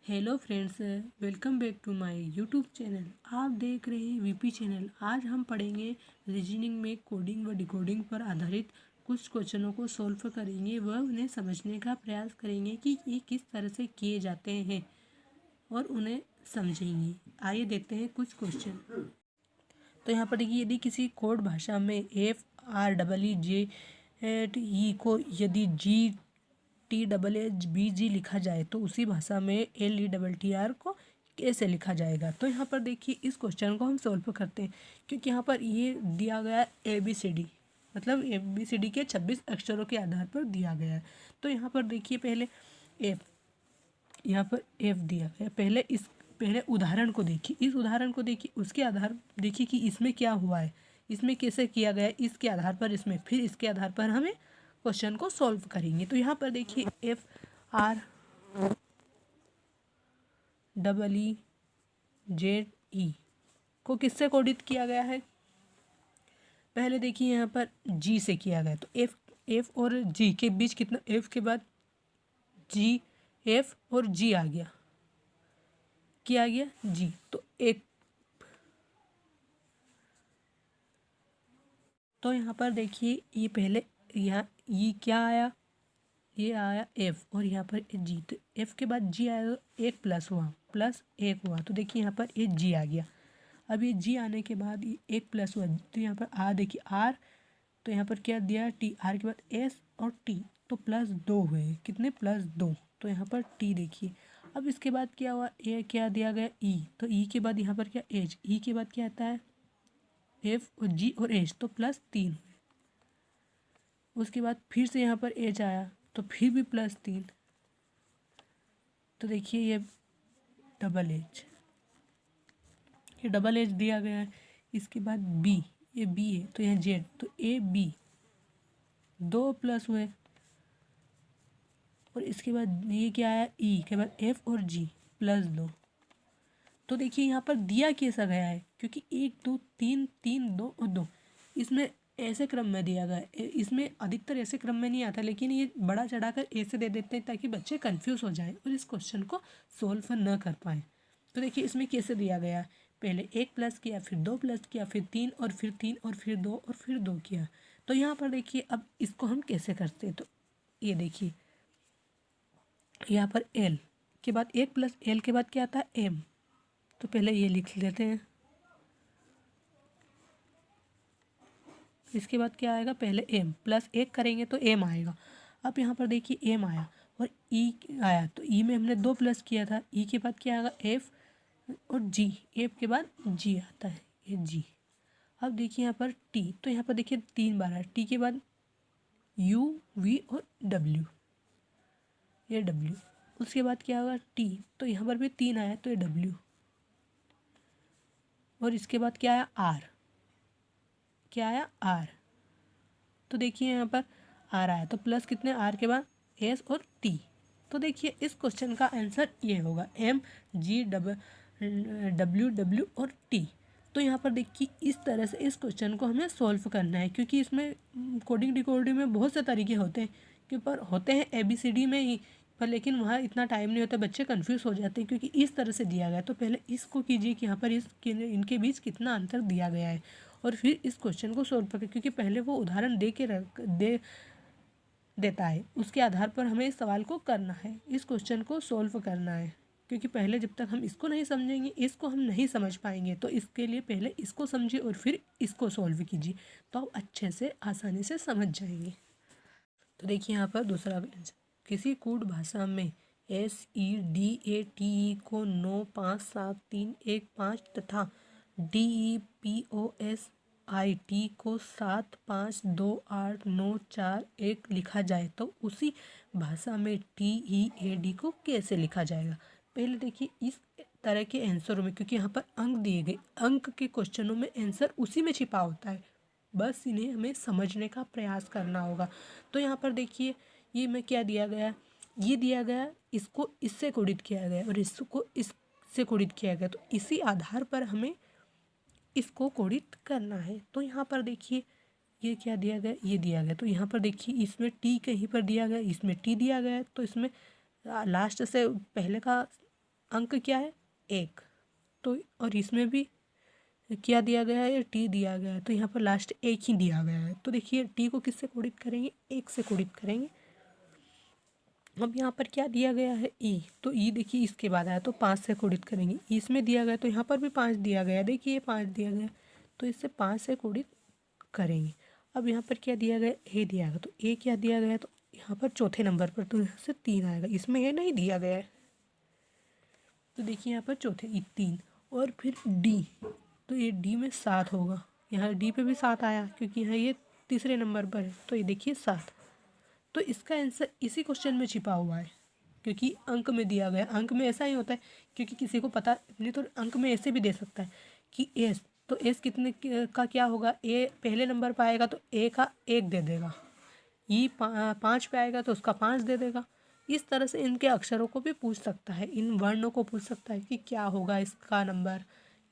Hello friends, welcome back to my YouTube channel. आप देख रहे हैं वीपी चैनल। आज हम पढ़ेंगे रीजनिंग में कोडिंग व डिकोडिंग पर आधारित कुछ क्वेश्चनों को सॉल्व करेंगे व उन्हें समझने का प्रयास करेंगे कि ये किस तरह से किए जाते हैं और उन्हें समझेंगे। आइए देखते हैं कुछ क्वेश्चन। तो यहाँ पर देखिए, यदि किसी कोड भाषा में FREEZE को यदि GTHBG लिखा जाए तो उसी भाषा में LETTR को कैसे लिखा जाएगा। तो यहाँ पर देखिए, इस क्वेश्चन को हम सॉल्व करते हैं क्योंकि यहाँ पर ये दिया गया ABCD, मतलब ABCD के 26 अक्षरों के आधार पर दिया गया है। तो यहाँ पर देखिए, पहले यहाँ पर F दिया गया। पहले उदाहरण को देखिए, इस उदाहरण को देखिए, उसके आधार देखिए कि इसमें क्या हुआ है, इसमें कैसे किया गया है, इसके आधार पर इसमें, फिर इसके आधार पर हमें क्वेश्चन को सॉल्व करेंगे। तो यहाँ पर देखिए, FREEZE को किससे कोडित किया गया है। पहले देखिए, यहाँ पर G से किया गया। तो F और G के बीच कितना, F के बाद G, F और G आ गया, क्या आ गया, G। तो एक, तो यहाँ पर देखिए, ये पहले यहाँ ये क्या आया, ये आया F और यहाँ पर G। तो F के बाद G आया तो एक प्लस हुआ, प्लस एक हुआ। तो देखिए यहाँ पर ये G आ गया। अब ये G आने के बाद ये एक प्लस हुआ, तो यहाँ पर R देखिए, R, तो यहाँ पर क्या दिया, T, R के बाद S और T, तो प्लस 2 हुए, कितने, प्लस 2। तो यहाँ पर T देखिए। अब इसके बाद क्या हुआ, ये क्या दिया गया, E, तो E के बाद यहाँ पर क्या, H, E के बाद क्या आता है, F और G और H, तो प्लस 3 हुए। उसके बाद फिर से यहाँ पर H आया तो फिर भी प्लस 3। तो देखिए, ये डबल एच दिया गया है। इसके बाद B, ये B है तो यहाँ Z, तो AB 2 प्लस हुए। और इसके बाद ये क्या आया, E के बाद F और G प्लस 2। तो देखिए यहाँ पर दिया कैसा गया है, क्योंकि 1 2 3 3 2 और 2, इसमें ऐसे क्रम में दिया गया है। इसमें अधिकतर ऐसे क्रम में नहीं आता, लेकिन ये बड़ा चढ़ाकर ऐसे दे देते हैं ताकि बच्चे कंफ्यूज हो जाएं और इस क्वेश्चन को सोल्व न कर पाएँ। तो देखिए इसमें कैसे दिया गया, पहले 1 प्लस किया, फिर 2 प्लस किया, फिर 3 और फिर 3 और फिर 2 और फिर 2 किया। तो यहाँ पर देखिए, अब इसको हम कैसे करते हैं। तो ये देखिए, यहाँ पर L के बाद 1 प्लस L के बाद क्या आता है, M। तो पहले ये लिख लेते हैं। इसके बाद क्या आएगा, पहले M प्लस 1 करेंगे तो M आएगा। अब यहाँ पर देखिए M आया और E आया, तो E में हमने 2 प्लस किया था। E के बाद क्या आएगा, F और G, F के बाद G आता है, ये G। अब देखिए यहाँ पर T, तो यहाँ पर देखिए 3 बार है। T के बाद U, V और W, ये W। उसके बाद क्या होगा, T, तो यहाँ पर भी 3 आया तो ये W। और इसके बाद क्या आया, R, क्या आया, R। तो देखिए यहाँ पर R आया, तो प्लस कितने, R के बाद S और T। तो देखिए इस क्वेश्चन का आंसर ये होगा, M G W W और T। तो यहाँ पर देखिए इस तरह से इस क्वेश्चन को हमें सॉल्व करना है, क्योंकि इसमें कोडिंग डिकोडिंग में बहुत से तरीके होते हैं, कि पर होते हैं ABCD में ही, पर लेकिन वहाँ इतना टाइम नहीं होता, बच्चे कंफ्यूज हो जाते हैं क्योंकि इस तरह से दिया गया। तो पहले इसको कीजिए कि यहाँ पर इनके बीच कितना अंतर दिया गया है, और फिर इस क्वेश्चन को सॉल्व करें, क्योंकि पहले वो उदाहरण देता है, उसके आधार पर हमें इस सवाल को करना है, इस क्वेश्चन को सॉल्व करना है। क्योंकि पहले जब तक हम इसको नहीं समझेंगे, इसको हम नहीं समझ पाएंगे। तो इसके लिए पहले इसको समझिए और फिर इसको सॉल्व कीजिए, तो आप अच्छे से आसानी से समझ जाएंगे। तो देखिए यहाँ पर दूसरा आंसर, किसी कूट भाषा में SEDATE को 9 5 7 3 1 5 तथा DEPOSIT को 7 5 2 8 9 4 1 लिखा जाए तो उसी भाषा में TEAD को कैसे लिखा जाएगा। पहले देखिए इस तरह के आंसरों में, क्योंकि यहाँ पर अंक दिए गए, अंक के क्वेश्चनों में आंसर उसी में छिपा होता है, बस इन्हें हमें समझने का प्रयास करना होगा। तो यहाँ पर देखिए, ये में क्या दिया गया, ये दिया गया, इसको इससे कोडित किया गया और इसको इससे कोडित किया गया, तो इसी आधार पर हमें इसको कोडित करना है। तो यहाँ पर देखिए ये क्या दिया गया, ये दिया गया। तो यहाँ पर देखिए इसमें T कहीं पर दिया गया, इसमें T दिया गया है, तो इसमें लास्ट से पहले का अंक क्या है 1, तो और इसमें भी क्या दिया गया है, टी दिया गया है, तो यहाँ पर लास्ट 1 ही दिया गया है। तो देखिए टी को किससे कोडित करेंगे, 1 से कोडित करेंगे। अब यहाँ पर क्या दिया गया है ई, तो ई देखिए इसके बाद आया तो 5 से कोडित करेंगे। इसमें दिया गया तो यहाँ पर भी 5 दिया गया, देखिए ये 5 दिया गया, तो इससे 5 से कोडित करेंगे। अब यहाँ पर क्या दिया गया, ए दिया गया, तो ए क्या दिया गया, तो यहाँ पर चौथे नंबर पर, तो यहाँ से 3 आएगा, इसमें ये नहीं दिया गया है, तो देखिए यहाँ पर चौथे 3। और फिर डी, तो ये डी में 7 होगा, यहाँ डी पे भी 7 आया क्योंकि यहाँ ये तीसरे नंबर पर है, तो ये देखिए 7। तो इसका आंसर इसी क्वेश्चन में छिपा हुआ है, क्योंकि अंक में दिया गया। अंक में ऐसा ही होता है, क्योंकि किसी को पता नहीं तो अंक में ऐसे भी दे सकता है कि एस, तो एस कितने का क्या होगा, ए पहले नंबर पर आएगा तो ए का 1 दे देगा, ई 5 पे आएगा तो उसका 5 दे देगा। इस तरह से इनके अक्षरों को भी पूछ सकता है, इन वर्णों को पूछ सकता है कि क्या होगा इसका नंबर,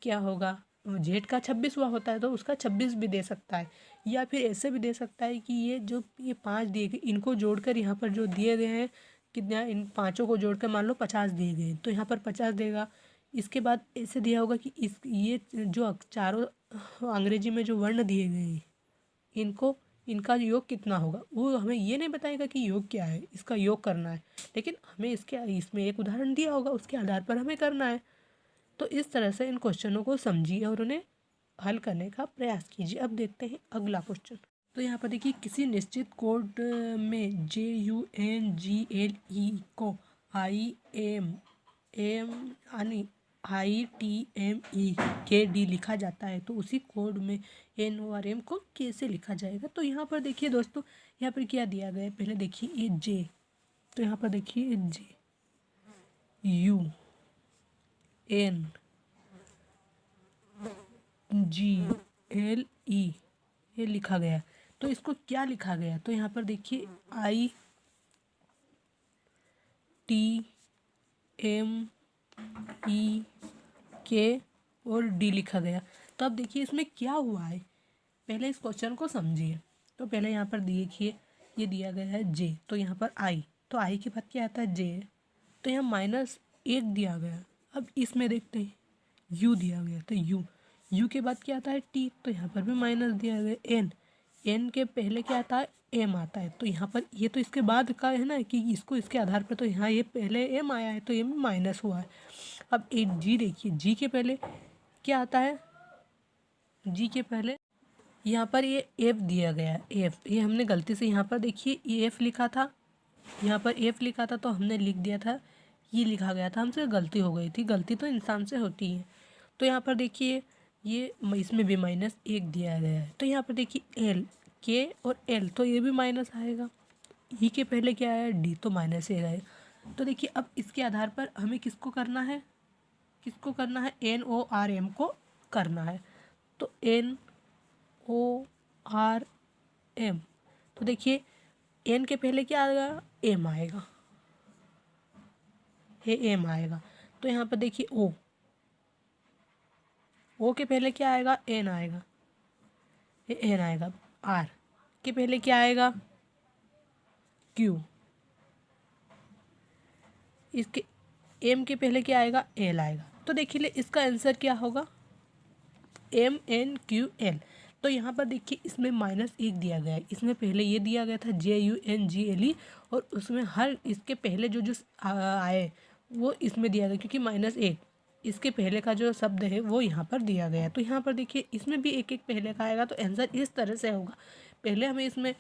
क्या होगा। जेठ का 26वां होता है तो उसका 26 भी दे सकता है, या फिर ऐसे भी दे सकता है कि ये 5 दिए गए, इनको जोड़कर यहाँ पर जो दिए गए हैं कितना, इन पाँचों को जोड़कर मान लो 50 दिए गए, तो यहाँ पर 50 देगा। इसके बाद ऐसे दिया होगा कि ये जो चारों अंग्रेजी में जो वर्ण दिए गए हैं इनको, इनका योग कितना होगा, वो हमें ये नहीं बताएगा कि योग क्या है, इसका योग करना है, लेकिन हमें इसमें एक उदाहरण दिया होगा, उसके आधार पर हमें करना है। तो इस तरह से इन क्वेश्चनों को समझिए और उन्हें हल करने का प्रयास कीजिए। अब देखते हैं अगला क्वेश्चन। तो यहाँ पर देखिए किसी निश्चित कोड में JUNGLE को ITME लिखा जाता है, तो उसी कोड में N और M को कैसे लिखा जाएगा। तो यहाँ पर देखिए दोस्तों, यहाँ पर क्या दिया गया है, पहले देखिए ये J, तो यहाँ पर देखिए JUNGLE ये लिखा गया, तो इसको क्या लिखा गया, तो यहाँ पर देखिए ITMEK और D लिखा गया। तो अब देखिए इसमें क्या हुआ है, पहले इस क्वेश्चन को समझिए। तो पहले यहाँ पर देखिए ये दिया गया है J, तो यहाँ पर I, तो I के बाद क्या आता है J, तो यहाँ -1 दिया गया। अब इसमें देखते हैं U दिया गया, तो U के बाद क्या आता है T, तो यहाँ पर भी माइनस दिया गया। N के पहले क्या आता है M आता है, तो यहाँ पर ये तो इसके बाद का है ना कि इसको इसके आधार पर, तो यहाँ ये पहले M आया है तो M माइनस हुआ है। अब एक G देखिए, G के पहले क्या आता है, G के पहले यहाँ पर ये F दिया गया है, F, ये हमने गलती से यहाँ पर देखिए ये F लिखा था, यहाँ पर F लिखा था तो हमने लिख दिया था, ये लिखा गया था, हमसे गलती हो गई थी, गलती तो इंसान से होती है। तो यहाँ पर देखिए ये इसमें भी -1 दिया गया है, तो यहाँ पर देखिए L, K और L, तो ये भी माइनस आएगा। E के पहले क्या है D, तो -1 आएगा। तो देखिए अब इसके आधार पर हमें किसको करना है, NORM को करना है, तो NORM, तो देखिए N के पहले क्या आएगा, M आएगा, M आएगा। तो यहाँ पर देखिए O के पहले क्या आएगा, N आएगा, N आएगा। R के पहले क्या आएगा, Q, इसके M के पहले क्या आएगा, L आएगा। तो देखिए इसका आंसर क्या होगा, MNQL। तो यहाँ पर देखिए इसमें -1 दिया गया है, इसमें पहले ये दिया गया था JUNGLE, और उसमें हर इसके पहले जो आए वो इसमें दिया गया, क्योंकि -1 इसके पहले का जो शब्द है वो यहाँ पर दिया गया। तो यहाँ पर देखिए इसमें भी एक पहले का आएगा, तो आंसर इस तरह से होगा। पहले हमें इसमें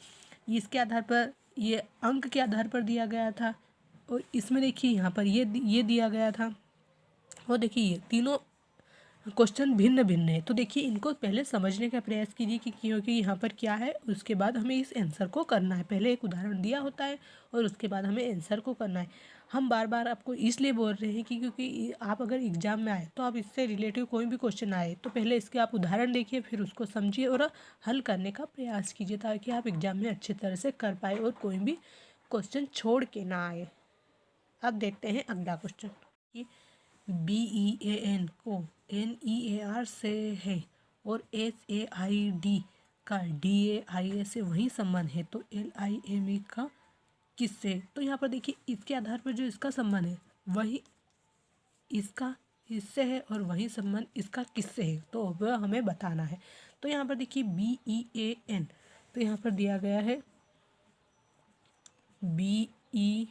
इसके आधार पर, ये अंक के आधार पर दिया गया था, और इसमें देखिए यहाँ पर ये दिया गया था, और देखिए ये तीनों क्वेश्चन भिन्न भिन्न है। तो देखिए इनको पहले समझने का प्रयास कीजिए कि क्योंकि यहाँ पर क्या है, उसके बाद हमें इस आंसर को करना है। पहले एक उदाहरण दिया होता है और उसके बाद हमें आंसर को करना है। हम बार बार आपको इसलिए बोल रहे हैं कि क्योंकि आप अगर एग्जाम में आए तो आप इससे रिलेटिव कोई भी क्वेश्चन आए तो पहले इसके आप उदाहरण देखिए, फिर उसको समझिए और हल करने का प्रयास कीजिए, ताकि आप एग्जाम में अच्छी तरह से कर पाए और कोई भी क्वेश्चन छोड़ के ना आए। अब देखते हैं अगला क्वेश्चन कि BEAN को NEAR से है और SAID का DAIA से वही संबंध है, तो LIME का किससे। तो यहाँ पर देखिए इसके आधार पर जो इसका संबंध है वही इसका इससे है और वही संबंध इसका किससे है, तो वह हमें बताना है। तो यहाँ पर देखिए BEAN, तो यहाँ पर दिया गया है BEAN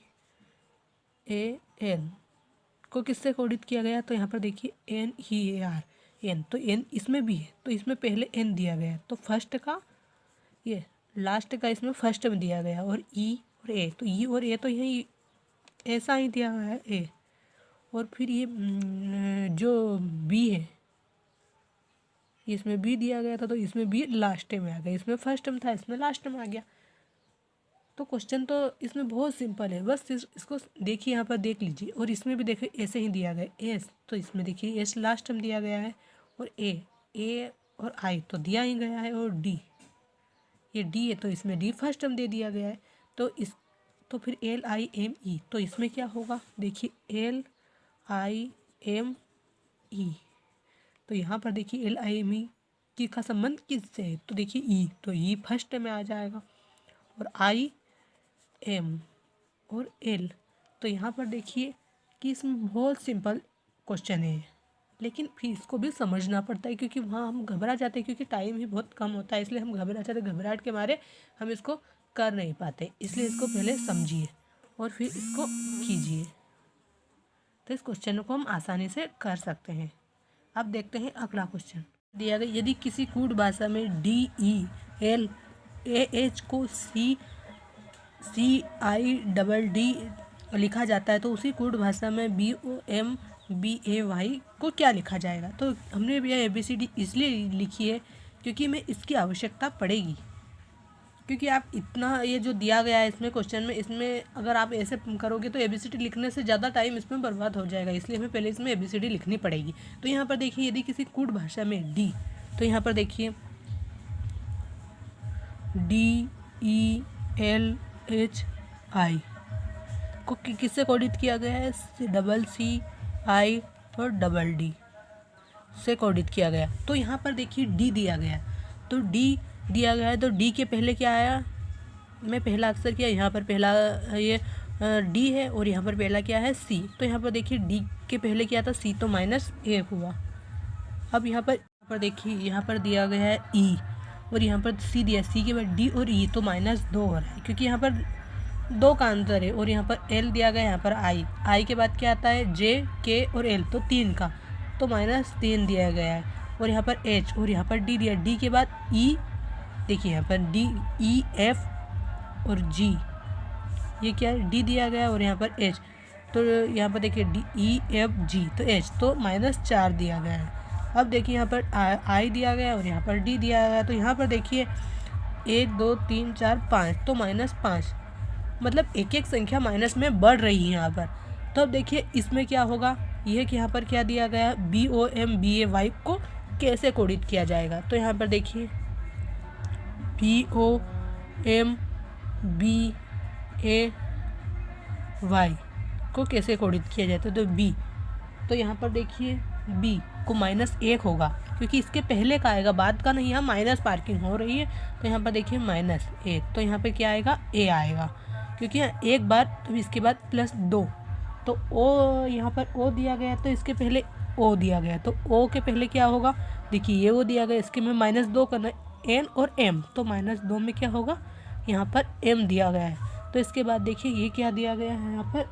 को किससे कोडित किया गया, तो यहाँ पर देखिए NEAR, एन, तो एन इसमें भी है, तो इसमें पहले एन दिया गया, तो फर्स्ट का ये लास्ट का इसमें फर्स्ट में दिया गया, और ई और ए, तो ई और ए तो यही ऐसा ही दिया हुआ है ए, और फिर ये जो बी है इसमें बी दिया गया था, तो इसमें बी लास्ट में आ गया, इसमें फर्स्ट में था इसमें लास्ट में आ गया। तो क्वेश्चन तो इसमें बहुत सिंपल है, बस इसको देखिए, यहाँ पर देख लीजिए, और इसमें भी देखिए ऐसे ही दिया गया एस, तो इसमें देखिए एस लास्ट में दिया गया है, और ए और आई तो दिया ही गया है, और डी ये डी है तो इसमें डी फर्स्ट टर्म दे दिया गया है, तो फिर LIME, तो इसमें क्या होगा, देखिए LIME, तो यहाँ पर देखिए LIME की का संबंध किससे है, तो देखिए ई, तो ई फर्स्ट में आ जाएगा, और IM और L, तो यहाँ पर देखिए कि इसमें बहुत सिंपल क्वेश्चन है, लेकिन फिर इसको भी समझना पड़ता है, क्योंकि वहाँ हम घबरा जाते हैं, क्योंकि टाइम ही बहुत कम होता है, इसलिए हम घबरा जाते हैं, घबराहट के मारे हम इसको कर नहीं पाते, इसलिए इसको पहले समझिए और फिर इसको कीजिए, तो इस क्वेश्चन को हम आसानी से कर सकते हैं। अब देखते हैं अगला क्वेश्चन दिया गया, यदि किसी कूट भाषा में DELAH को CIDD लिखा जाता है, तो उसी कूट भाषा में BOMBAY को क्या लिखा जाएगा। तो हमने यह ABCD इसलिए लिखी है क्योंकि हमें इसकी आवश्यकता पड़ेगी, क्योंकि आप इतना ये जो दिया गया है इसमें क्वेश्चन में, इसमें अगर आप ऐसे करोगे तो ABCD लिखने से ज़्यादा टाइम इसमें बर्बाद हो जाएगा, इसलिए हमें पहले इसमें ABCD लिखनी पड़ेगी। तो यहाँ पर देखिए यदि किसी कूट भाषा में D, तो यहाँ पर देखिए DELHI को किससे कोडित किया गया है, CCI और DD से कोडित किया गया। तो यहाँ पर देखिए D दिया गया, तो D दिया गया है, तो D के पहले क्या आया, मैं पहला अक्षर किया, यहाँ पर पहला ये D है, और यहाँ पर पहला क्या है C, तो यहाँ पर देखिए D के पहले क्या था C, तो -1 हुआ। अब यहाँ पर देखिए यहाँ पर दिया गया है E, और यहाँ पर C दिया, C के बाद D और E, तो -2 हो रहा है, क्योंकि यहाँ पर 2 का अंतर है, और यहाँ पर L दिया गया, यहाँ पर I के बाद क्या आता है J, K और L, तो 3 का, तो -3 दिया गया है, और यहाँ पर H, और यहाँ पर D दिया, D के बाद E, देखिए यहाँ पर D, E, F और G, ये क्या है D दिया गया, और यहाँ पर H, तो यहाँ पर देखिए D, E, F, G, तो H, तो -4 दिया गया है। अब देखिए यहाँ पर I दिया गया, और यहाँ पर D दिया गया, तो यहाँ पर देखिए 1 2 3 4 5, तो -5, मतलब एक एक संख्या माइनस में बढ़ रही है यहाँ पर। तो अब देखिए इसमें क्या होगा, यह कि यहाँ पर क्या दिया गया, BOMBAY को कैसे कोडित किया जाएगा। तो यहाँ पर देखिए BOMBAY को कैसे कोडित किया जाता है, तो B, तो यहाँ पर देखिए B को -1 होगा, क्योंकि इसके पहले का आएगा, बाद का नहीं, यहाँ माइनस पार्किंग हो रही है, तो यहाँ पर देखिए -1, तो यहाँ पर क्या आएगा A आएगा, क्योंकि एक बार, तो इसके बाद +2, तो O यहाँ पर O दिया गया, तो इसके पहले O दिया गया, तो O के पहले क्या होगा, देखिए ये O दिया गया, इसके में -2 करना, N और M, तो -2 में क्या होगा, यहाँ पर M दिया गया है, तो इसके बाद देखिए ये क्या दिया गया है, यहाँ पर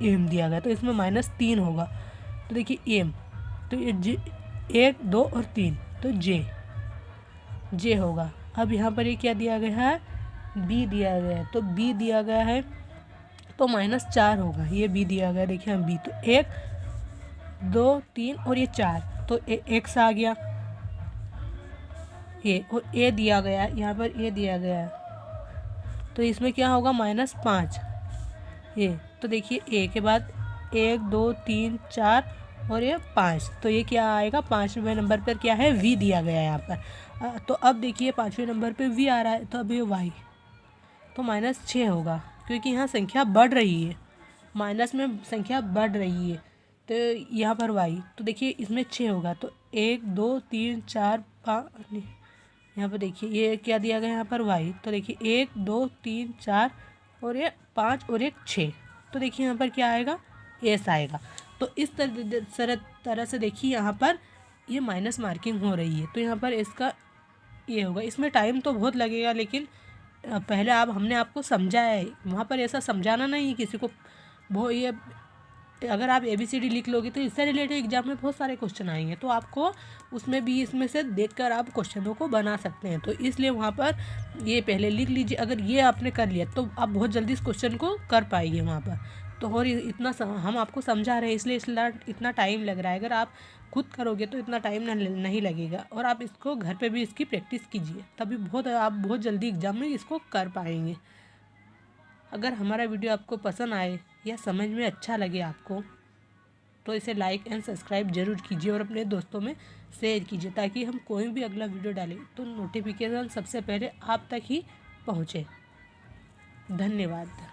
M दिया गया, तो इसमें -3 होगा, तो देखिए M, तो ये 1 2 और 3, तो J होगा। अब यहाँ पर ये क्या दिया गया है, B दिया गया है, तो B दिया गया है, तो -4 होगा, ये B दिया गया, देखिए हम B, तो 1 2 3 और ये 4, तो X आ गया, ये, और A दिया गया, यहाँ पर A दिया गया है, तो इसमें क्या होगा -5, ये, तो देखिए A के बाद 1 2 3 4 और ये 5, तो ये क्या आएगा, 5वें नंबर पर क्या है, V दिया गया है यहाँ पर। तो अब देखिए 5वें नंबर पे V आ रहा है, तो अब ये Y, तो -6 होगा, क्योंकि यहाँ संख्या बढ़ रही है, माइनस में संख्या बढ़ रही है, तो यहाँ पर Y, तो देखिए इसमें 6 होगा, तो 1 2 3 4 5, यहाँ पर देखिए ये क्या दिया गया, यहाँ पर Y, तो देखिए 1 2 3 4 और ये 5 और एक 6, तो देखिए यहाँ पर क्या आएगा, S आएगा। तो इस तरह से देखिए यहाँ पर ये माइनस मार्किंग हो रही है, तो यहाँ पर इसका ये होगा। इसमें टाइम तो बहुत लगेगा, लेकिन पहले हमने आपको समझाया है, वहाँ पर ऐसा समझाना नहीं किसी को। वो ये अगर आप ABCD लिख लोगे तो इससे रिलेटेड एग्जाम में बहुत सारे क्वेश्चन आएंगे, तो आपको उसमें भी इसमें से देखकर आप क्वेश्चनों को बना सकते हैं। तो इसलिए वहाँ पर ये पहले लिख लीजिए। अगर ये आपने कर लिया तो आप बहुत जल्दी इस क्वेश्चन को कर पाएंगे वहाँ पर। तो और इतना हम आपको समझा रहे हैं, इसलिए इतना टाइम लग रहा है। अगर आप खुद करोगे तो इतना टाइम नहीं लगेगा, और आप इसको घर पे भी इसकी प्रैक्टिस कीजिए, तभी आप बहुत जल्दी एग्ज़ाम में इसको कर पाएंगे। अगर हमारा वीडियो आपको पसंद आए या समझ में अच्छा लगे आपको, तो इसे लाइक एंड सब्सक्राइब ज़रूर कीजिए और अपने दोस्तों में शेयर कीजिए, ताकि हम कोई भी अगला वीडियो डालें तो नोटिफिकेशन सबसे पहले आप तक ही पहुँचे। धन्यवाद।